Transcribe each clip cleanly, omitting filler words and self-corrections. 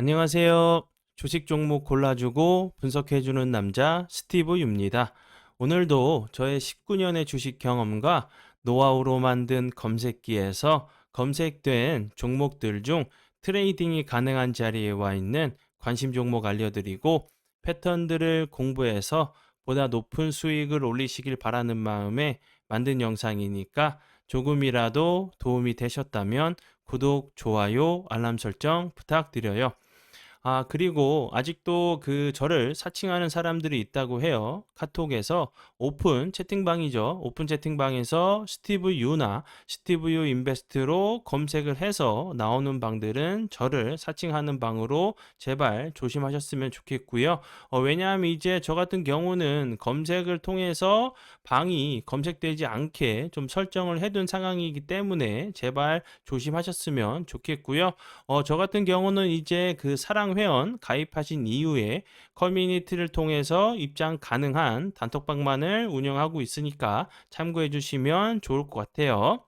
안녕하세요. 주식 종목 골라주고 분석해주는 남자 스티브 유입니다. 오늘도 저의 19년의 주식 경험과 노하우로 만든 검색기에서 검색된 종목들 중 트레이딩이 가능한 자리에 와 있는 관심 종목 알려드리고 패턴들을 공부해서 보다 높은 수익을 올리시길 바라는 마음에 만든 영상이니까 조금이라도 도움이 되셨다면 구독, 좋아요, 알람 설정 부탁드려요. 그리고 아직도 저를 사칭하는 사람들이 있다고 해요. 카톡에서 오픈 채팅방이죠. 오픈 채팅방에서 스티브 유나 스티브 유 인베스트로 검색을 해서 나오는 방들은 저를 사칭하는 방으로 제발 조심하셨으면 좋겠고요. 왜냐하면 이제 저 같은 경우는 검색을 통해서 방이 검색되지 않게 좀 설정을 해둔 상황이기 때문에 제발 조심하셨으면 좋겠고요. 저 같은 경우는 이제 사랑 회원 가입하신 이후에 커뮤니티를 통해서 입장 가능한 단톡방만을 운영하고 있으니까 참고해 주시면 좋을 것 같아요.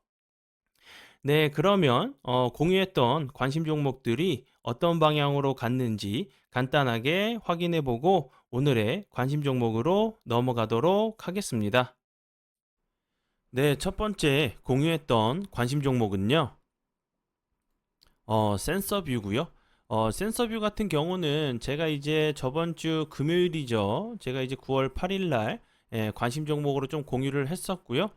네, 그러면 공유했던 관심 종목들이 어떤 방향으로 갔는지 간단하게 확인해 보고 오늘의 관심 종목으로 넘어가도록 하겠습니다. 네, 첫 번째 공유했던 관심 종목은요. 센서뷰고요. 센서뷰 같은 경우는 제가 이제 저번 주 금요일이죠. 제가 이제 9월 8일 날 관심 종목으로 좀 공유를 했었고요.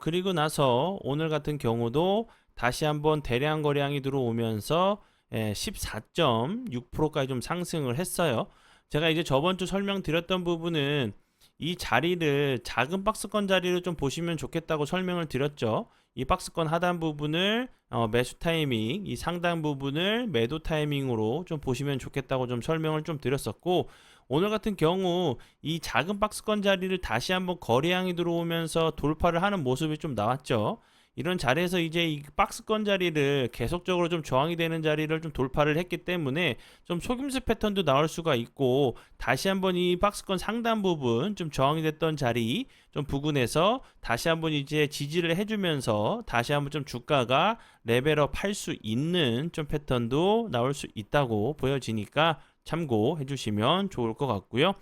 그리고 나서 오늘 같은 경우도 다시 한번 대량 거래량이 들어오면서 14.6%까지 좀 상승을 했어요. 제가 이제 저번 주 설명드렸던 부분은 이 자리를 작은 박스권 자리로 좀 보시면 좋겠다고 설명을 드렸죠. 이 박스권 하단 부분을 매수 타이밍, 이 상단 부분을 매도 타이밍으로 좀 보시면 좋겠다고 좀 설명을 좀 드렸었고, 오늘 같은 경우 이 작은 박스권 자리를 다시 한번 거래량이 들어오면서 돌파를 하는 모습이 좀 나왔죠. 이런 자리에서 이제 이 박스권 자리를 계속적으로 좀 저항이 되는 자리를 좀 돌파를 했기 때문에 좀 속임수 패턴도 나올 수가 있고, 다시 한번 이 박스권 상단 부분 좀 저항이 됐던 자리 좀 부근에서 다시 한번 이제 지지를 해주면서 다시 한번 좀 주가가 레벨업 할 수 있는 좀 패턴도 나올 수 있다고 보여지니까 참고해 주시면 좋을 것 같고요.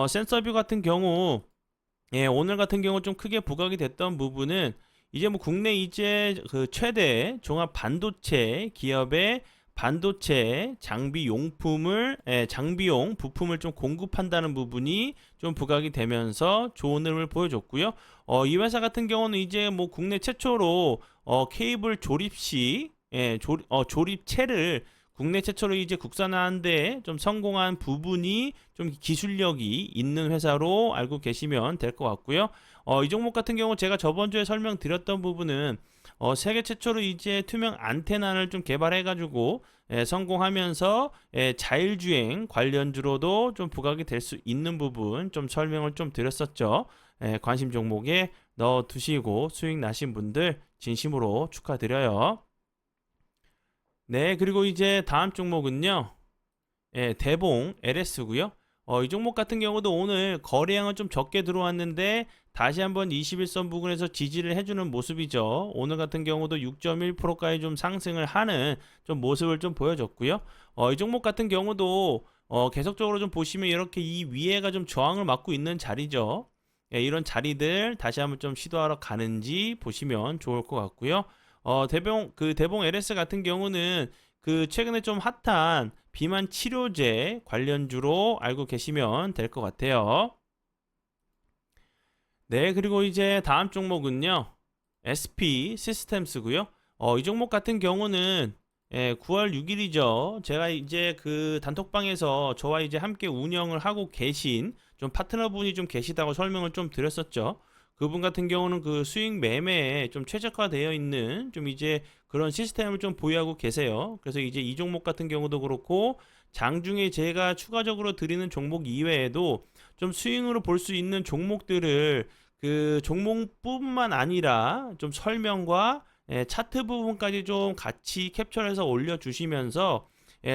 센서뷰 같은 경우 오늘 같은 경우 좀 크게 부각이 됐던 부분은 이제 뭐 국내 이제 최대 종합 반도체 기업의 반도체 장비 용품을 장비용 부품을 좀 공급한다는 부분이 좀 부각이 되면서 좋은 흐름을 보여줬고요. 이 회사 같은 경우는 이제 뭐 국내 최초로 케이블 조립시 조립체를 국내 최초로 이제 국산화하는데 좀 성공한 부분이 좀 기술력이 있는 회사로 알고 계시면 될 것 같고요. 이 종목 같은 경우 제가 저번 주에 설명드렸던 부분은 세계 최초로 이제 투명 안테나를 좀 개발해가지고 성공하면서 자율주행 관련주로도 좀 부각이 될 수 있는 부분 좀 설명을 좀 드렸었죠. 관심 종목에 넣어 두시고 수익 나신 분들 진심으로 축하드려요. 네, 그리고 이제 다음 종목은요. 대봉 LS고요. 이 종목 같은 경우도 오늘 거래량은 좀 적게 들어왔는데 다시 한번 21선 부근에서 지지를 해주는 모습이죠. 오늘 같은 경우도 6.1%까지 좀 상승을 하는 좀 모습을 좀 보여줬고요. 이 종목 같은 경우도 계속적으로 좀 보시면 이렇게 이 위에가 좀 저항을 맞고 있는 자리죠. 이런 자리들 다시 한번 좀 시도하러 가는지 보시면 좋을 것 같고요. 대봉 LS 같은 경우는 최근에 좀 핫한 비만 치료제 관련주로 알고 계시면 될 것 같아요. 네, 그리고 이제 다음 종목은요. SP 시스템스고요. 이 종목 같은 경우는 9월 6일이죠. 제가 이제 단톡방에서 저와 이제 함께 운영을 하고 계신 좀 파트너분이 좀 계시다고 설명을 좀 드렸었죠. 그분 같은 경우는 수익 매매에 좀 최적화되어 있는 좀 이제 그런 시스템을 좀 보유하고 계세요. 그래서 이제 이 종목 같은 경우도 그렇고 장중에 제가 추가적으로 드리는 종목 이외에도 좀 스윙으로 볼 수 있는 종목들을 종목뿐만 아니라 좀 설명과 차트 부분까지 좀 같이 캡처해서 올려주시면서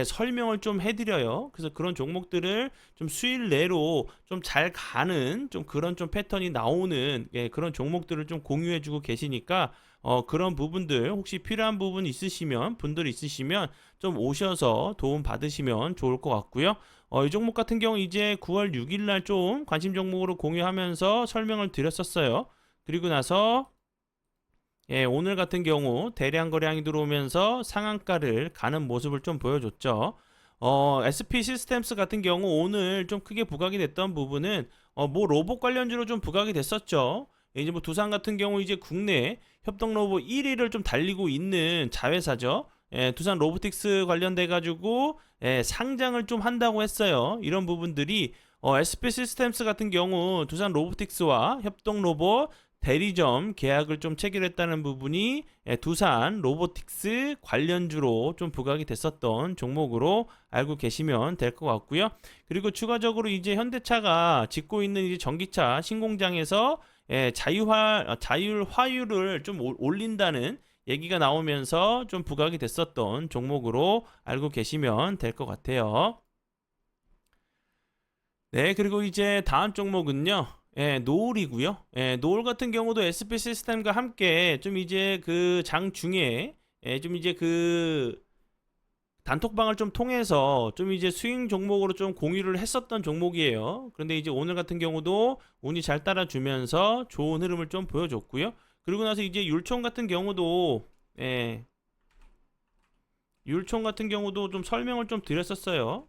설명을 좀 해드려요. 그래서 그런 종목들을 좀 수일 내로 좀 잘 가는 좀 그런 좀 패턴이 나오는 그런 종목들을 좀 공유해주고 계시니까 그런 부분들 혹시 필요한 부분 있으시면 분들 있으시면 좀 오셔서 도움 받으시면 좋을 것 같고요. 이 종목 같은 경우 이제 9월 6일 날 좀 관심 종목으로 공유하면서 설명을 드렸었어요. 그리고 나서 오늘 같은 경우 대량 거래량이 들어오면서 상한가를 가는 모습을 좀 보여줬죠. SP 시스템스 같은 경우 오늘 좀 크게 부각이 됐던 부분은 뭐 로봇 관련주로 좀 부각이 됐었죠. 이제 뭐 두산 같은 경우 이제 국내 협동 로봇 1위를 좀 달리고 있는 자회사죠. 두산 로보틱스 관련돼 가지고 상장을 좀 한다고 했어요. 이런 부분들이 SP 시스템스 같은 경우 두산 로보틱스와 협동 로봇 대리점 계약을 좀 체결했다는 부분이 두산 로보틱스 관련주로 좀 부각이 됐었던 종목으로 알고 계시면 될 것 같고요. 그리고 추가적으로 이제 현대차가 짓고 있는 이제 전기차 신공장에서 자율 화율을 좀 올린다는 얘기가 나오면서 좀 부각이 됐었던 종목으로 알고 계시면 될 것 같아요. 네, 그리고 이제 다음 종목은요. 노을이고요. 노을 같은 경우도 SP 시스템과 함께 좀 이제 그 장 중에 좀 이제 그 단톡방을 좀 통해서 좀 이제 스윙 종목으로 좀 공유를 했었던 종목이에요. 그런데 이제 오늘 같은 경우도 운이 잘 따라주면서 좋은 흐름을 좀 보여줬고요. 그리고 나서 이제 율총 같은 경우도 율총 같은 경우도 좀 설명을 좀 드렸었어요.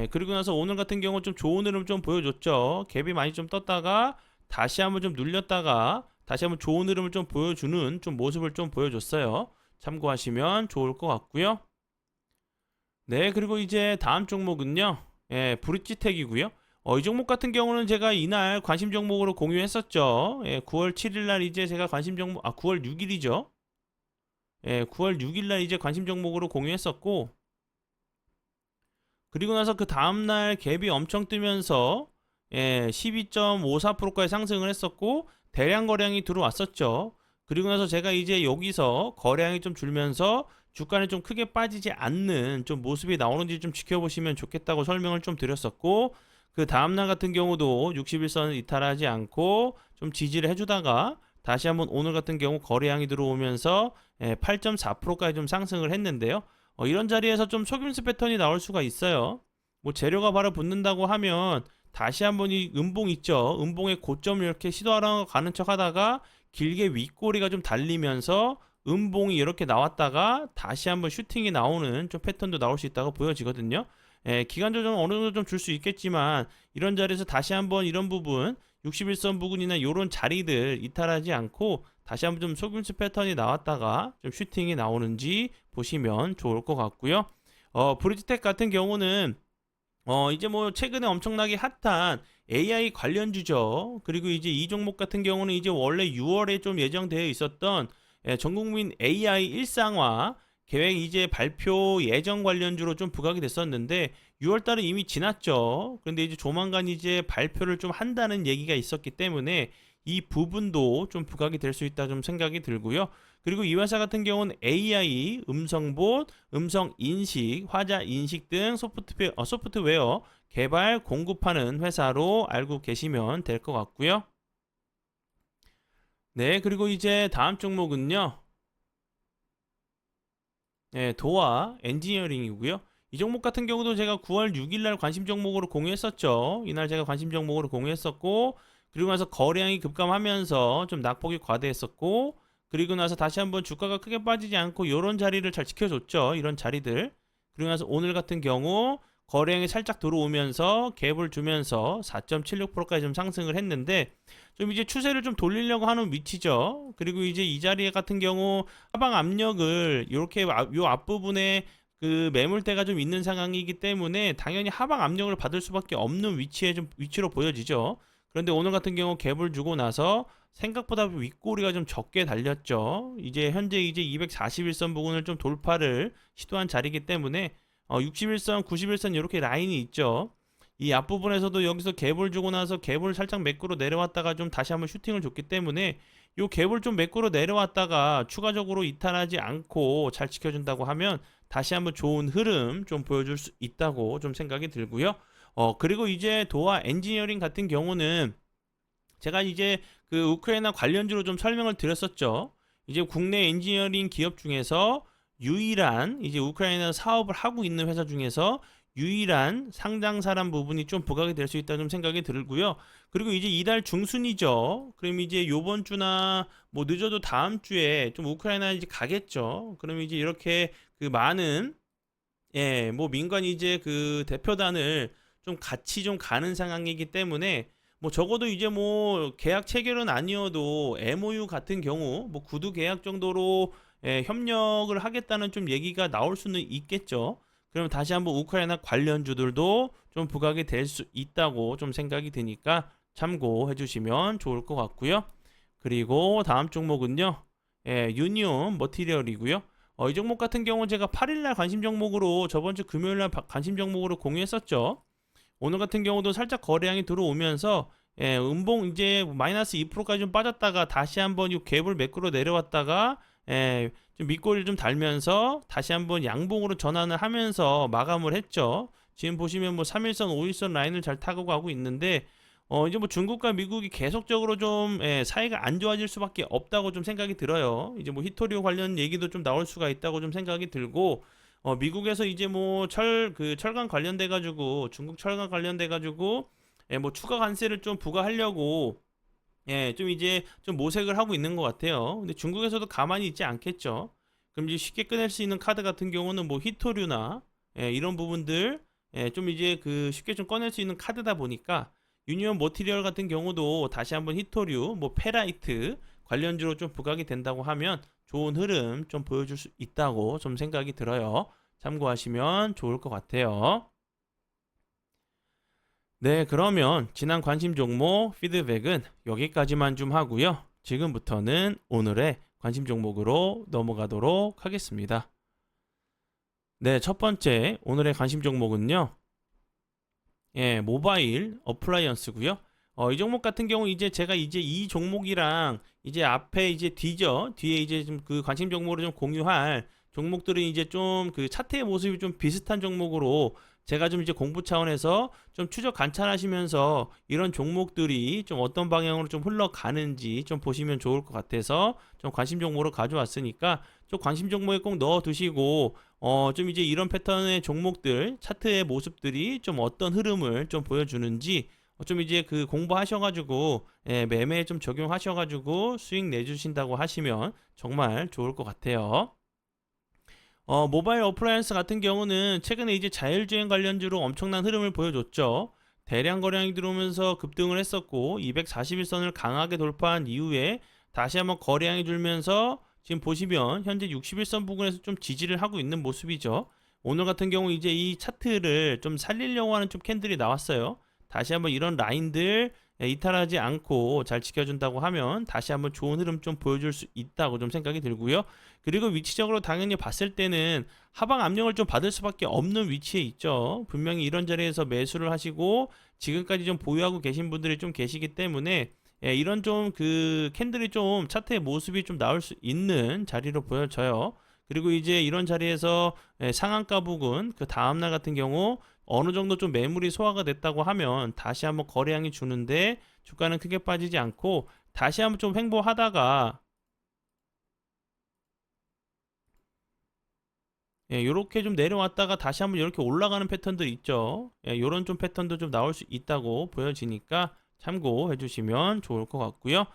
그리고 나서 오늘 같은 경우 좀 좋은 흐름 좀 보여줬죠. 갭이 많이 좀 떴다가 다시 한번 좀 눌렸다가 다시 한번 좋은 흐름을 좀 보여주는 좀 모습을 좀 보여줬어요. 참고하시면 좋을 것 같고요. 네, 그리고 이제 다음 종목은요. 브릿지텍이고요. 이 종목 같은 경우는 제가 이날 관심 종목으로 공유했었죠. 9월 7일 날 이제 제가 관심 종목 9월 6일이죠. 9월 6일 날 이제 관심 종목으로 공유했었고 그리고 나서 그 다음날 갭이 엄청 뜨면서 12.54%까지 상승을 했었고 대량 거래량이 들어왔었죠. 그리고 나서 제가 이제 여기서 거래량이 좀 줄면서 주가는 좀 크게 빠지지 않는 좀 모습이 나오는지 좀 지켜보시면 좋겠다고 설명을 좀 드렸었고 그 다음날 같은 경우도 61선을 이탈하지 않고 좀 지지를 해주다가 다시 한번 오늘 같은 경우 거래량이 들어오면서 8.4%까지 좀 상승을 했는데요. 이런 자리에서 좀 속임수 패턴이 나올 수가 있어요. 뭐 재료가 바로 붙는다고 하면 다시 한번 이 음봉 있죠. 음봉의 고점을 이렇게 시도하러 가는 척 하다가 길게 윗꼬리가 좀 달리면서 음봉이 이렇게 나왔다가 다시 한번 슈팅이 나오는 좀 패턴도 나올 수 있다고 보여지거든요. 기간 조정은 어느 정도 좀 줄 수 있겠지만 이런 자리에서 다시 한번 이런 부분 61선 부근이나 이런 자리들 이탈하지 않고 다시 한번 좀 속임수 패턴이 나왔다가 좀 슈팅이 나오는지 보시면 좋을 것 같고요. 브리지텍 같은 경우는 이제 뭐 최근에 엄청나게 핫한 AI 관련주죠. 그리고 이제 이 종목 같은 경우는 이제 원래 6월에 좀 예정되어 있었던 전국민 AI 일상화 계획 이제 발표 예정 관련주로 좀 부각이 됐었는데 6월 달은 이미 지났죠. 그런데 이제 조만간 이제 발표를 좀 한다는 얘기가 있었기 때문에 이 부분도 좀 부각이 될 수 있다 좀 생각이 들고요. 그리고 이 회사 같은 경우는 AI, 음성봇, 음성 인식, 화자 인식 등 소프트웨어 개발 공급하는 회사로 알고 계시면 될 것 같고요. 네, 그리고 이제 다음 종목은요. 도화 엔지니어링이고요. 이 종목 같은 경우도 제가 9월 6일 날 관심 종목으로 공유했었죠. 이날 제가 관심 종목으로 공유했었고 그리고 나서 거래량이 급감하면서 좀 낙폭이 과대했었고 그리고 나서 다시 한번 주가가 크게 빠지지 않고 이런 자리를 잘 지켜줬죠. 이런 자리들. 그리고 나서 오늘 같은 경우 거래량이 살짝 들어오면서 갭을 주면서 4.76%까지 좀 상승을 했는데 좀 이제 추세를 좀 돌리려고 하는 위치죠. 그리고 이제 이 자리 같은 경우 하방 압력을 이렇게 요 앞부분에 그 매물대가 좀 있는 상황이기 때문에 당연히 하방 압력을 받을 수밖에 없는 위치로 보여지죠. 그런데 오늘 같은 경우 갭을 주고 나서 생각보다 윗꼬리가 좀 적게 달렸죠. 이제 현재 이제 241선 부근을 좀 돌파를 시도한 자리이기 때문에 61선, 91선 이렇게 라인이 있죠. 이 앞부분에서도 여기서 갭을 주고 나서 갭을 살짝 매꾸로 내려왔다가 좀 다시 한번 슈팅을 줬기 때문에 요 갭을 좀 매꾸로 내려왔다가 추가적으로 이탈하지 않고 잘 지켜준다고 하면 다시 한번 좋은 흐름 좀 보여줄 수 있다고 좀 생각이 들고요. 그리고 이제 도화 엔지니어링 같은 경우는 제가 이제 그 우크라이나 관련주로 좀 설명을 드렸었죠. 이제 국내 엔지니어링 기업 중에서 유일한 이제 우크라이나 사업을 하고 있는 회사 중에서 유일한 상장사란 부분이 좀 부각이 될 수 있다 좀 생각이 들고요. 그리고 이제 이달 중순이죠. 그럼 이제 요번 주나 뭐 늦어도 다음 주에 좀 우크라이나 이제 가겠죠. 그럼 이제 이렇게 그 많은 뭐 민간 이제 그 대표단을 좀 같이 좀 가는 상황이기 때문에 뭐 적어도 이제 뭐 계약 체결은 아니어도 MOU 같은 경우 뭐 구두 계약 정도로 협력을 하겠다는 좀 얘기가 나올 수는 있겠죠. 그러면 다시 한번 우크라이나 관련주들도 좀 부각이 될 수 있다고 좀 생각이 드니까 참고해 주시면 좋을 것 같고요. 그리고 다음 종목은요. 유니온 머티리얼이고요. 이 종목 같은 경우는 제가 8일날 관심 종목으로 저번 주 금요일날 관심 종목으로 공유했었죠. 오늘 같은 경우도 살짝 거래량이 들어오면서 음봉 이제 마이너스 2%까지 좀 빠졌다가 다시 한번 이 갭을 매꾸러 내려왔다가 좀 밑꼬리를 좀 달면서 다시 한번 양봉으로 전환을 하면서 마감을 했죠. 지금 보시면 뭐 3일선, 5일선 라인을 잘 타고 가고 있는데 이제 뭐 중국과 미국이 계속적으로 좀 사이가 안 좋아질 수밖에 없다고 좀 생각이 들어요. 이제 뭐 히토리오 관련 얘기도 좀 나올 수가 있다고 좀 생각이 들고 미국에서 이제 뭐 철강 관련돼 가지고 중국 철강 관련돼 가지고 뭐 추가 관세를 좀 부과하려고 좀 이제 좀 모색을 하고 있는 것 같아요. 근데 중국에서도 가만히 있지 않겠죠. 그럼 이제 쉽게 꺼낼 수 있는 카드 같은 경우는 뭐 히토류나 이런 부분들 좀 이제 그 쉽게 좀 꺼낼 수 있는 카드다 보니까 유니온 머티리얼 같은 경우도 다시 한번 히토류, 뭐 페라이트 관련주로 좀 부각이 된다고 하면 좋은 흐름 좀 보여줄 수 있다고 좀 생각이 들어요. 참고하시면 좋을 것 같아요. 네, 그러면 지난 관심 종목 피드백은 여기까지만 좀 하고요. 지금부터는 오늘의 관심 종목으로 넘어가도록 하겠습니다. 네, 첫 번째 오늘의 관심 종목은요. 모바일 어플라이언스고요. 이 종목 같은 경우 이제 제가 이제 이 종목이랑 이제 앞에 이제 뒤에 이제 좀 그 관심 종목으로 좀 공유할 종목들은 이제 좀 그 차트의 모습이 좀 비슷한 종목으로 제가 좀 이제 공부 차원에서 좀 추적 관찰하시면서 이런 종목들이 좀 어떤 방향으로 좀 흘러가는지 좀 보시면 좋을 것 같아서 좀 관심 종목으로 가져왔으니까 좀 관심 종목에 꼭 넣어 두시고 좀 이제 이런 패턴의 종목들 차트의 모습들이 좀 어떤 흐름을 좀 보여주는지 좀 이제 그 공부하셔가지고 매매에 좀 적용하셔가지고 수익 내주신다고 하시면 정말 좋을 것 같아요. 모바일 어플라이언스 같은 경우는 최근에 이제 자율주행 관련주로 엄청난 흐름을 보여줬죠. 대량 거래량이 들어오면서 급등을 했었고 241선을 강하게 돌파한 이후에 다시 한번 거래량이 줄면서 지금 보시면 현재 61선 부근에서 좀 지지를 하고 있는 모습이죠. 오늘 같은 경우 이제 이 차트를 좀 살리려고 하는 좀 캔들이 나왔어요. 다시 한번 이런 라인들 이탈하지 않고 잘 지켜준다고 하면 다시 한번 좋은 흐름 좀 보여줄 수 있다고 좀 생각이 들고요. 그리고 위치적으로 당연히 봤을 때는 하방 압력을 좀 받을 수밖에 없는 위치에 있죠. 분명히 이런 자리에서 매수를 하시고 지금까지 좀 보유하고 계신 분들이 좀 계시기 때문에 이런 좀 그 캔들이 좀 차트의 모습이 좀 나올 수 있는 자리로 보여져요. 그리고 이제 이런 자리에서 상한가 부근 그 다음날 같은 경우 어느 정도 좀 매물이 소화가 됐다고 하면 다시 한번 거래량이 주는데 주가는 크게 빠지지 않고 다시 한번 좀 횡보하다가 요렇게 좀 내려왔다가 다시 한번 이렇게 올라가는 패턴들 있죠. 요런 좀 패턴도 좀 나올 수 있다고 보여지니까 참고해 주시면 좋을 것 같고요.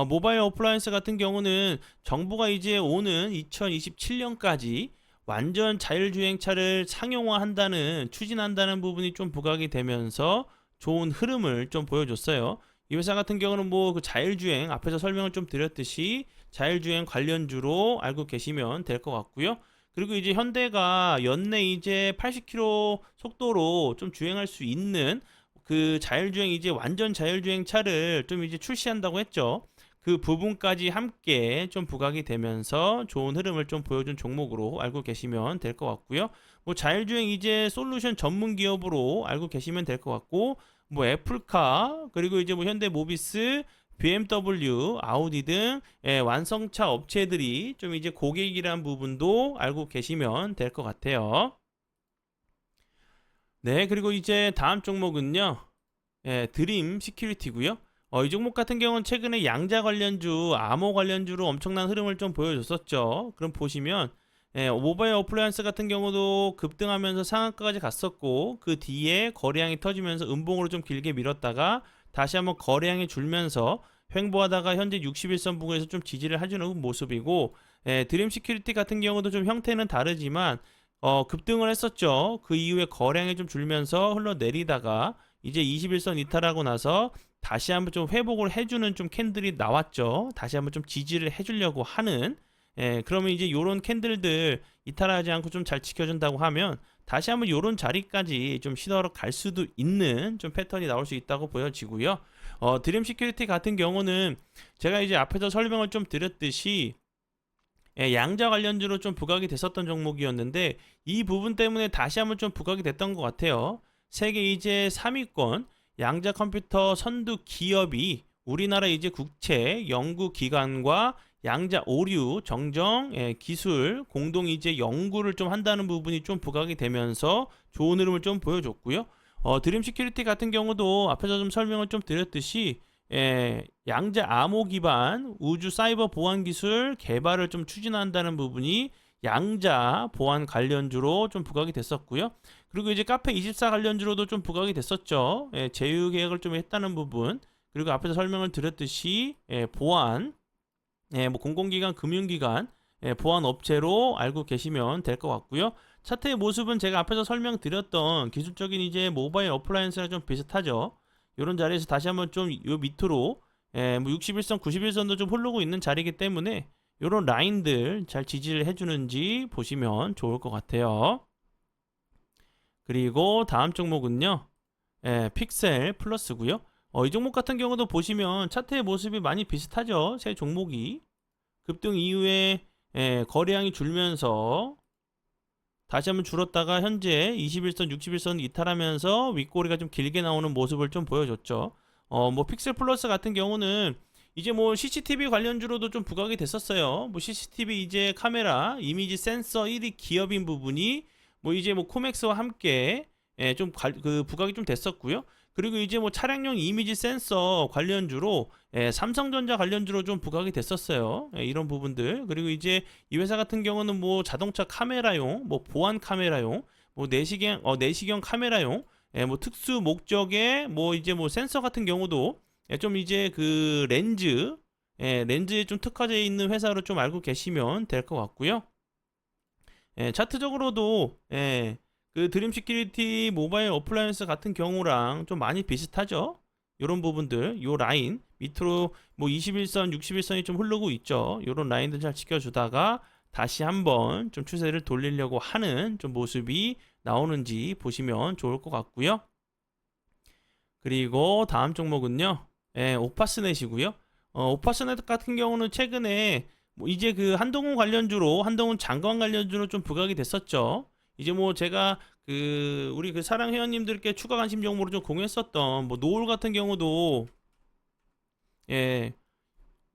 모바일 어플라이언스 같은 경우는 정부가 이제 오는 2027년까지 완전 자율주행차를 상용화한다는 추진한다는 부분이 좀 부각이 되면서 좋은 흐름을 좀 보여줬어요. 이 회사 같은 경우는 뭐 그 자율주행 앞에서 설명을 좀 드렸듯이 자율주행 관련주로 알고 계시면 될 것 같고요. 그리고 이제 현대가 연내 이제 80km 속도로 좀 주행할 수 있는 그 자율주행 이제 완전 자율주행 차를 좀 이제 출시한다고 했죠. 그 부분까지 함께 좀 부각이 되면서 좋은 흐름을 좀 보여준 종목으로 알고 계시면 될 것 같고요. 뭐 자율주행 이제 솔루션 전문 기업으로 알고 계시면 될 것 같고 뭐 애플카 그리고 이제 뭐 현대 모비스 BMW, 아우디 등 완성차 업체들이 좀 이제 고객이란 부분도 알고 계시면 될 것 같아요. 네, 그리고 이제 다음 종목은요. 드림 시큐리티고요. 이 종목 같은 경우는 최근에 양자 관련주, 암호 관련주로 엄청난 흐름을 좀 보여줬었죠. 그럼 보시면 모바일 어플라이언스 같은 경우도 급등하면서 상한가까지 갔었고 그 뒤에 거래량이 터지면서 음봉으로 좀 길게 밀었다가 다시 한번 거래량이 줄면서 횡보하다가 현재 61선 부근에서 좀 지지를 해주는 모습이고 드림 시큐리티 같은 경우도 좀 형태는 다르지만 급등을 했었죠. 그 이후에 거래량이 좀 줄면서 흘러내리다가 이제 21선 이탈하고 나서 다시 한번 좀 회복을 해주는 좀 캔들이 나왔죠. 다시 한번 좀 지지를 해주려고 하는 그러면 이제 요런 캔들들 이탈하지 않고 좀 잘 지켜준다고 하면 다시 한번 요런 자리까지 좀 시도하러 갈 수도 있는 좀 패턴이 나올 수 있다고 보여지고요. 드림 시큐리티 같은 경우는 제가 이제 앞에서 설명을 좀 드렸듯이 양자 관련주로 좀 부각이 됐었던 종목이었는데 이 부분 때문에 다시 한번 좀 부각이 됐던 것 같아요. 세계 이제 3위권 양자 컴퓨터 선두 기업이 우리나라 이제 국채 연구기관과 양자 오류 정정 기술 공동 이제 연구를 좀 한다는 부분이 좀 부각이 되면서 좋은 흐름을 좀 보여줬고요. 드림 시큐리티 같은 경우도 앞에서 좀 설명을 좀 드렸듯이 양자 암호 기반 우주 사이버 보안 기술 개발을 좀 추진한다는 부분이 양자 보안 관련주로 좀 부각이 됐었고요. 그리고 이제 카페24 관련주로도 좀 부각이 됐었죠. 제휴 계약을 좀 했다는 부분. 그리고 앞에서 설명을 드렸듯이 보안 뭐 공공기관, 금융기관, 보안 업체로 알고 계시면 될 것 같고요. 차트의 모습은 제가 앞에서 설명드렸던 기술적인 이제 모바일 어플라이언스랑 좀 비슷하죠. 이런 자리에서 다시 한번 좀 요 밑으로 뭐 61선, 91선도 좀 흐르고 있는 자리이기 때문에 이런 라인들 잘 지지를 해주는지 보시면 좋을 것 같아요. 그리고 다음 종목은요, 픽셀 플러스고요. 이 종목 같은 경우도 보시면 차트의 모습이 많이 비슷하죠. 세 종목이 급등 이후에 거래량이 줄면서 다시 한번 줄었다가 현재 21선, 61선 이탈하면서 윗꼬리가 좀 길게 나오는 모습을 좀 보여줬죠. 뭐 픽셀 플러스 같은 경우는 이제 뭐 CCTV 관련주로도 좀 부각이 됐었어요. 뭐 CCTV 이제 카메라, 이미지 센서 1위 기업인 부분이 뭐 이제 뭐 코맥스와 함께 좀 그 부각이 좀 됐었고요. 그리고 이제 뭐 차량용 이미지 센서 관련주로 삼성전자 관련주로 좀 부각이 됐었어요. 이런 부분들. 그리고 이제 이 회사 같은 경우는 뭐 자동차 카메라용, 뭐 보안 카메라용, 뭐 내시경 카메라용, 뭐 특수 목적의 뭐 이제 뭐 센서 같은 경우도 좀 이제 그 렌즈에 좀 특화되어 있는 회사로 좀 알고 계시면 될 것 같고요. 차트적으로도 그 드림 시큐리티 모바일 어플라이언스 같은 경우랑 좀 많이 비슷하죠. 이런 부분들, 요 라인 밑으로 뭐 21선, 61선이 좀 흐르고 있죠. 이런 라인들 잘 지켜주다가 다시 한번 좀 추세를 돌리려고 하는 좀 모습이 나오는지 보시면 좋을 것 같고요. 그리고 다음 종목은요, 오파스넷이고요. 오파스넷 같은 경우는 최근에 뭐 이제 그 한동훈 관련주로 한동훈 장관 관련주로 좀 부각이 됐었죠. 이제 뭐 제가 그 우리 그 사랑 회원님들께 추가 관심 종목으로 좀 공유했었던 뭐 노을 같은 경우도 예,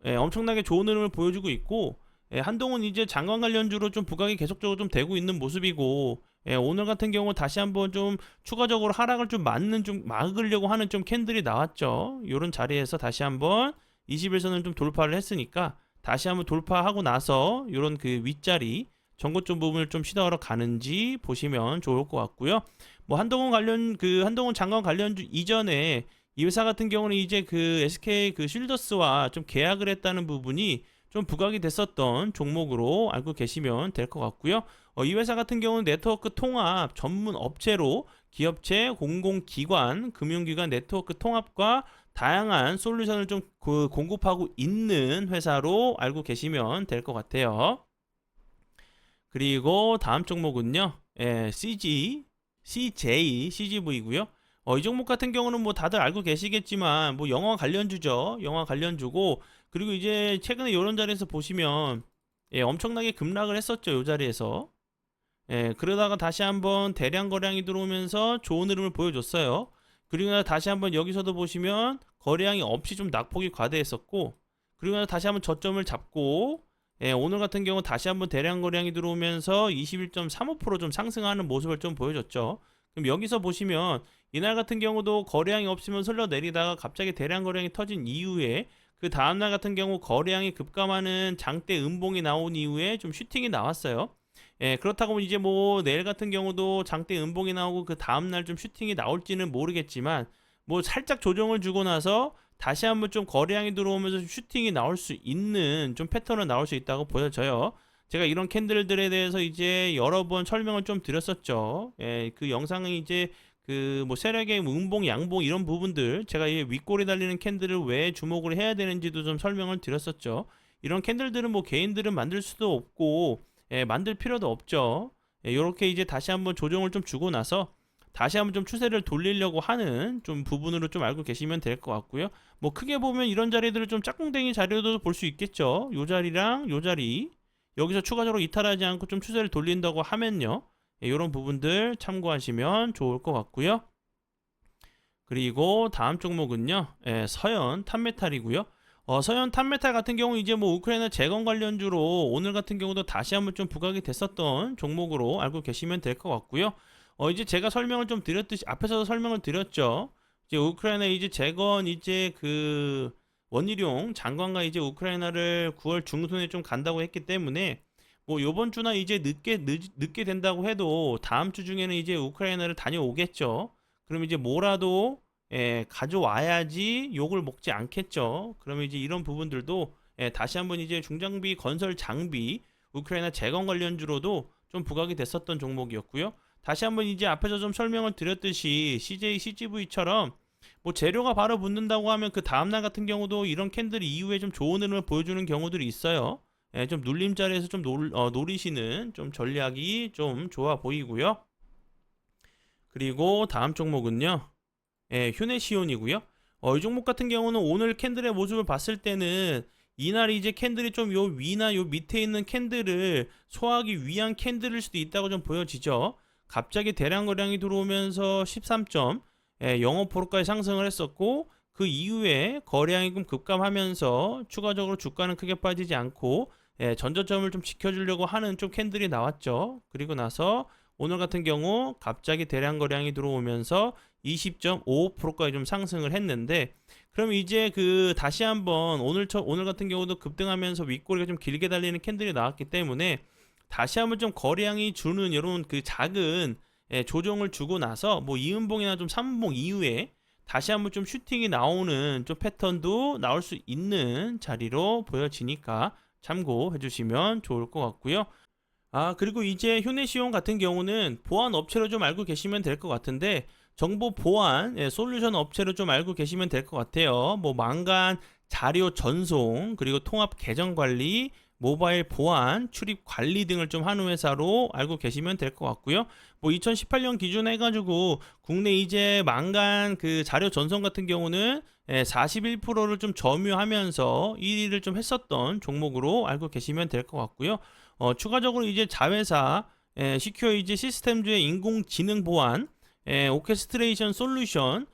엄청나게 좋은 흐름을 보여주고 있고 한동훈 이제 장관 관련주로 좀 부각이 계속적으로 좀 되고 있는 모습이고 오늘 같은 경우 다시 한번 좀 추가적으로 하락을 좀 막으려고 하는 좀 캔들이 나왔죠. 이런 자리에서 다시 한번 21선을 좀 돌파를 했으니까 다시 한번 돌파하고 나서 이런 그 윗자리 전고점 부분을 좀 시도하러 가는지 보시면 좋을 것 같고요. 뭐 한동훈 장관 관련주 이전에 이 회사 같은 경우는 이제 그 SK 그 쉴더스와 좀 계약을 했다는 부분이 좀 부각이 됐었던 종목으로 알고 계시면 될 것 같고요. 이 회사 같은 경우는 네트워크 통합 전문 업체로 기업체, 공공기관, 금융기관 네트워크 통합과 다양한 솔루션을 좀 공급하고 있는 회사로 알고 계시면 될 것 같아요. 그리고 다음 종목은요, CJV고요. 이 종목 같은 경우는 뭐 다들 알고 계시겠지만 뭐 영화 관련주죠. 영화 관련주고 그리고 이제 최근에 이런 자리에서 보시면 엄청나게 급락을 했었죠. 이 자리에서. 그러다가 다시 한번 대량 거래량이 들어오면서 좋은 흐름을 보여줬어요. 그리고 나서 다시 한번 여기서도 보시면 거래량이 없이 좀 낙폭이 과대했었고 그리고 나서 다시 한번 저점을 잡고 오늘 같은 경우 다시 한번 대량 거래량이 들어오면서 21.35% 좀 상승하는 모습을 좀 보여줬죠. 그럼 여기서 보시면 이날 같은 경우도 거래량이 없으면 흘러내리다가 갑자기 대량 거래량이 터진 이후에 그 다음날 같은 경우 거래량이 급감하는 장대 음봉이 나온 이후에 좀 슈팅이 나왔어요. 예, 그렇다고 이제 뭐 내일 같은 경우도 장대 음봉이 나오고 그 다음날 좀 슈팅이 나올지는 모르겠지만 뭐 살짝 조정을 주고 나서 다시 한번 좀 거래량이 들어오면서 슈팅이 나올 수 있는 좀 패턴은 나올 수 있다고 보여져요. 제가 이런 캔들들에 대해서 이제 여러 번 설명을 좀 드렸었죠. 예, 그 영상이 이제 그 뭐 세력의 음봉, 양봉 이런 부분들 제가 이 윗골이 달리는 캔들을 왜 주목을 해야 되는지도 좀 설명을 드렸었죠. 이런 캔들들은 뭐 개인들은 만들 수도 없고 만들 필요도 없죠. 이렇게 이제 다시 한번 조정을 좀 주고 나서 다시 한번 좀 추세를 돌리려고 하는 좀 부분으로 좀 알고 계시면 될 것 같고요. 뭐 크게 보면 이런 자리들을 좀 짝꿍댕이 자리로도 볼 수 있겠죠. 요 자리랑 요 자리 여기서 추가적으로 이탈하지 않고 좀 추세를 돌린다고 하면요. 이런 부분들 참고하시면 좋을 것 같고요. 그리고 다음 종목은요. 서현 탄메탈이고요. 서현 탄메탈 같은 경우 이제 뭐 우크라이나 재건 관련주로 오늘 같은 경우도 다시 한번 좀 부각이 됐었던 종목으로 알고 계시면 될 것 같고요. 이제 제가 설명을 좀 드렸듯이 앞에서도 설명을 드렸죠. 이제 우크라이나 이제 재건 이제 그 원희룡 장관과 이제 우크라이나를 9월 중순에 좀 간다고 했기 때문에 뭐 요번 주나 이제 늦게 된다고 해도 다음 주 중에는 이제 우크라이나를 다녀오겠죠. 그럼 이제 뭐라도 가져와야지 욕을 먹지 않겠죠. 그러면 이제 이런 부분들도 다시 한번 이제 중장비 건설 장비 우크라이나 재건 관련주로도 좀 부각이 됐었던 종목이었고요. 다시 한번 이제 앞에서 좀 설명을 드렸듯이 CJ, CGV처럼 뭐 재료가 바로 붙는다고 하면 그 다음날 같은 경우도 이런 캔들 이후에 좀 좋은 흐름을 보여주는 경우들이 있어요. 좀 눌림자리에서 좀 노리시는 좀 전략이 좀 좋아 보이고요. 그리고 다음 종목은요. 휴네시온이고요. 이 종목 같은 경우는 오늘 캔들의 모습을 봤을 때는 이날 이제 캔들이 좀 요 위나 요 밑에 있는 캔들을 소화하기 위한 캔들일 수도 있다고 좀 보여지죠. 갑자기 대량 거래량이 들어오면서 13.05%까지 상승을 했었고 그 이후에 거래량이 좀 급감하면서 추가적으로 주가는 크게 빠지지 않고 전저점을 좀 지켜주려고 하는 좀 캔들이 나왔죠. 그리고 나서 오늘 같은 경우 갑자기 대량 거래량이 들어오면서 20.55%까지 좀 상승을 했는데 그럼 이제 그 다시 한번 오늘 같은 경우도 급등하면서 윗꼬리가 좀 길게 달리는 캔들이 나왔기 때문에 다시 한번 좀 거래량이 주는 이런 그 작은 조정을 주고 나서 뭐 2음봉이나 좀 3음봉 이후에 다시 한번 좀 슈팅이 나오는 좀 패턴도 나올 수 있는 자리로 보여지니까 참고해 주시면 좋을 것 같고요. 그리고 이제 휴네시온 같은 경우는 보안 업체로 좀 알고 계시면 될 것 같은데 정보 보안 솔루션 업체로 좀 알고 계시면 될 것 같아요. 뭐 망간 자료 전송 그리고 통합 계정 관리 모바일 보안 출입 관리 등을 좀 하는 회사로 알고 계시면 될 것 같고요. 뭐 2018년 기준 해가지고 국내 이제 망간 그 자료 전송 같은 경우는 41%를 좀 점유하면서 1위를 좀 했었던 종목으로 알고 계시면 될 것 같고요. 추가적으로 이제 자회사 시큐어 이제 시스템즈의 인공지능 보안 오케스트레이션 솔루션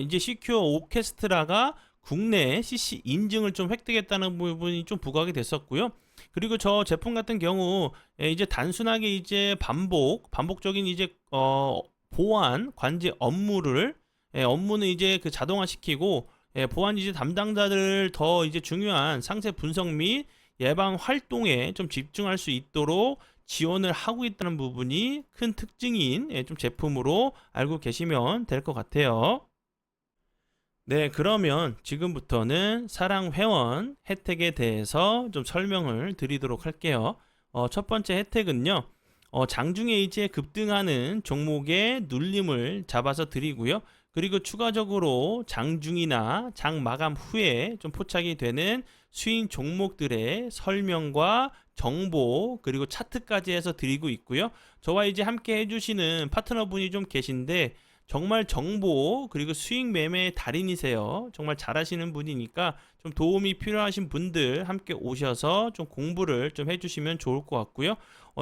이제 시큐어 오케스트라가 국내 CC 인증을 좀 획득했다는 부분이 좀 부각이 됐었고요. 그리고 저 제품 같은 경우 이제 단순하게 이제 반복적인 이제 보안 관제 업무는 이제 그 자동화시키고 보안 이제 담당자들 더 이제 중요한 상세 분석 및 예방 활동에 좀 집중할 수 있도록 지원을 하고 있다는 부분이 큰 특징인 좀 제품으로 알고 계시면 될 것 같아요. 네, 그러면 지금부터는 사랑 회원 혜택에 대해서 좀 설명을 드리도록 할게요. 첫 번째 혜택은요. 장중에 이제 급등하는 종목의 눌림을 잡아서 드리고요. 그리고 추가적으로 장중이나 장 마감 후에 좀 포착이 되는 수익 종목들의 설명과 정보 그리고 차트까지 해서 드리고 있고요. 저와 이제 함께 해주시는 파트너분이 좀 계신데 정말 정보 그리고 수익 매매의 달인이세요. 정말 잘하시는 분이니까 좀 도움이 필요하신 분들 함께 오셔서 좀 공부를 좀 해주시면 좋을 것 같고요.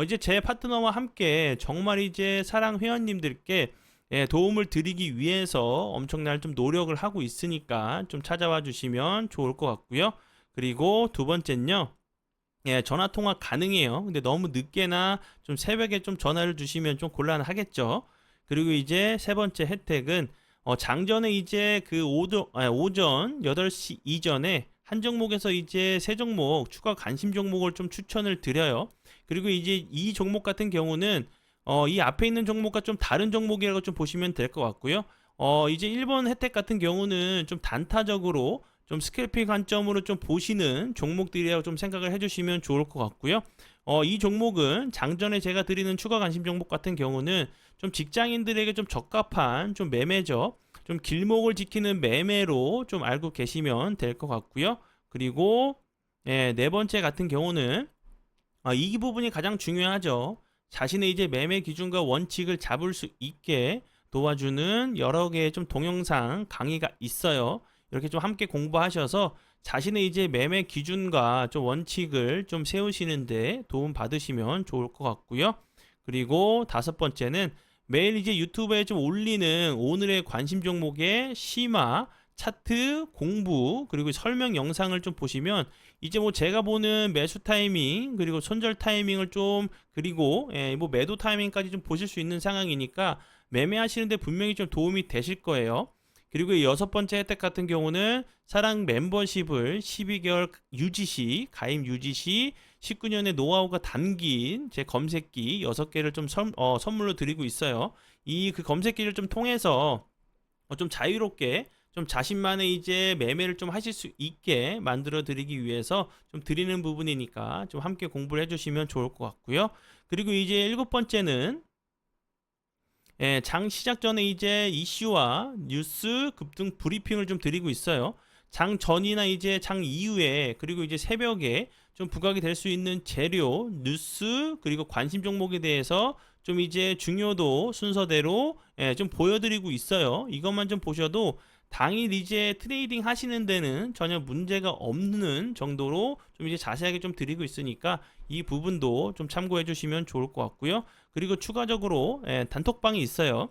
이제 제 파트너와 함께 정말 이제 사랑 회원님들께 도움을 드리기 위해서 엄청난 좀 노력을 하고 있으니까 좀 찾아와 주시면 좋을 것 같고요. 그리고 두 번째는요. 전화 통화 가능해요. 근데 너무 늦게나 좀 새벽에 좀 전화를 주시면 좀 곤란하겠죠. 그리고 이제 세 번째 혜택은 장전에 이제 그 오전 8시 이전에 한 종목에서 이제 세 종목 추가 관심 종목을 좀 추천을 드려요. 그리고 이제 이 종목 같은 경우는 이 앞에 있는 종목과 좀 다른 종목이라고 좀 보시면 될 것 같고요. 이제 1번 혜택 같은 경우는 좀 단타적으로 좀 스캘핑 관점으로 좀 보시는 종목들이라고 좀 생각을 해주시면 좋을 것 같고요. 이 종목은 장전에 제가 드리는 추가 관심 종목 같은 경우는 좀 직장인들에게 좀 적합한 좀 매매죠. 좀 길목을 지키는 매매로 좀 알고 계시면 될 것 같고요. 그리고 네 번째 같은 경우는 이 부분이 가장 중요하죠. 자신의 이제 매매 기준과 원칙을 잡을 수 있게 도와주는 여러 개의 좀 동영상 강의가 있어요. 이렇게 좀 함께 공부하셔서 자신의 이제 매매 기준과 좀 원칙을 좀 세우시는데 도움 받으시면 좋을 것 같고요. 그리고 다섯 번째는 매일 이제 유튜브에 좀 올리는 오늘의 관심 종목의 심화, 차트, 공부, 그리고 설명 영상을 좀 보시면 이제 뭐 제가 보는 매수 타이밍, 그리고 손절 타이밍을 좀, 그리고 뭐 매도 타이밍까지 좀 보실 수 있는 상황이니까 매매하시는데 분명히 좀 도움이 되실 거예요. 그리고 이 여섯 번째 혜택 같은 경우는 사랑 멤버십을 12개월 유지 시, 가입 유지 시 19년의 노하우가 담긴 제 검색기 6개를 좀 선물로 드리고 있어요. 이 그 검색기를 좀 통해서 좀 자유롭게 좀 자신만의 이제 매매를 좀 하실 수 있게 만들어 드리기 위해서 좀 드리는 부분이니까 좀 함께 공부를 해주시면 좋을 것 같고요. 그리고 이제 일곱 번째는 장 시작 전에 이제 이슈와 뉴스 급등 브리핑을 좀 드리고 있어요. 장 전이나 이제 장 이후에 그리고 이제 새벽에 좀 부각이 될 수 있는 재료, 뉴스 그리고 관심 종목에 대해서 좀 이제 중요도 순서대로 좀 보여드리고 있어요. 이것만 좀 보셔도 당일 이제 트레이딩 하시는 데는 전혀 문제가 없는 정도로 좀 이제 자세하게 좀 드리고 있으니까 이 부분도 좀 참고해 주시면 좋을 것 같고요. 그리고 추가적으로 단톡방이 있어요.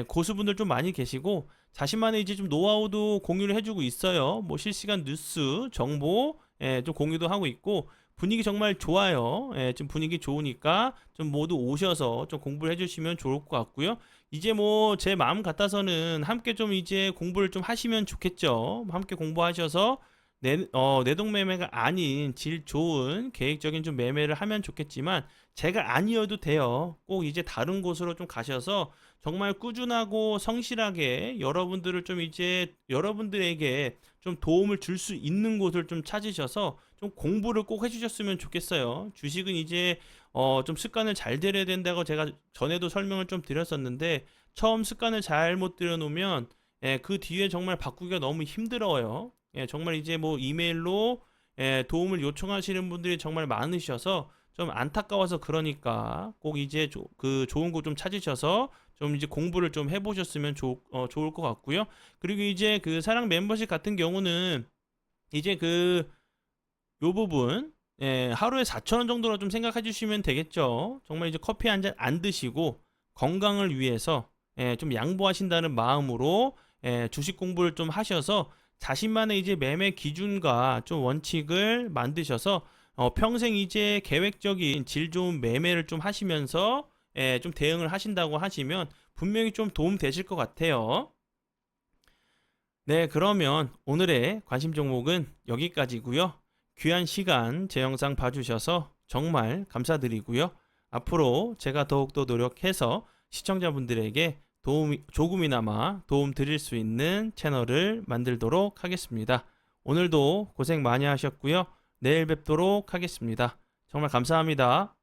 고수분들 좀 많이 계시고 자신만의 이제 좀 노하우도 공유를 해주고 있어요. 뭐 실시간 뉴스 정보 좀 공유도 하고 있고 분위기 정말 좋아요. 좀 분위기 좋으니까 좀 모두 오셔서 좀 공부를 해주시면 좋을 것 같고요. 이제 뭐 제 마음 같아서는 함께 좀 이제 공부를 좀 하시면 좋겠죠. 함께 공부하셔서 내동 매매가 아닌 질 좋은 계획적인 좀 매매를 하면 좋겠지만 제가 아니어도 돼요. 꼭 이제 다른 곳으로 좀 가셔서 정말 꾸준하고 성실하게 여러분들을 좀 이제 여러분들에게 좀 도움을 줄 수 있는 곳을 좀 찾으셔서 좀 공부를 꼭 해주셨으면 좋겠어요. 주식은 이제 좀 습관을 잘 들여야 된다고 제가 전에도 설명을 좀 드렸었는데 처음 습관을 잘못 들여놓으면 그 뒤에 정말 바꾸기가 너무 힘들어요. 정말 이제 뭐 이메일로 도움을 요청하시는 분들이 정말 많으셔서 좀 안타까워서 그러니까 꼭 이제 그 좋은 곳 좀 찾으셔서 좀 이제 공부를 좀 해보셨으면 좋을 것 같고요. 그리고 이제 그 사랑 멤버십 같은 경우는 이제 그 요 부분 하루에 4,000원 정도로 좀 생각해 주시면 되겠죠. 정말 이제 커피 한 잔 안 드시고 건강을 위해서 좀 양보하신다는 마음으로 주식 공부를 좀 하셔서 자신만의 이제 매매 기준과 좀 원칙을 만드셔서 평생 이제 계획적인 질 좋은 매매를 좀 하시면서 좀 대응을 하신다고 하시면 분명히 좀 도움 되실 것 같아요. 네, 그러면 오늘의 관심 종목은 여기까지고요. 귀한 시간 제 영상 봐주셔서 정말 감사드리고요. 앞으로 제가 더욱더 노력해서 시청자분들에게 조금이나마 도움 드릴 수 있는 채널을 만들도록 하겠습니다. 오늘도 고생 많이 하셨고요. 내일 뵙도록 하겠습니다. 정말 감사합니다.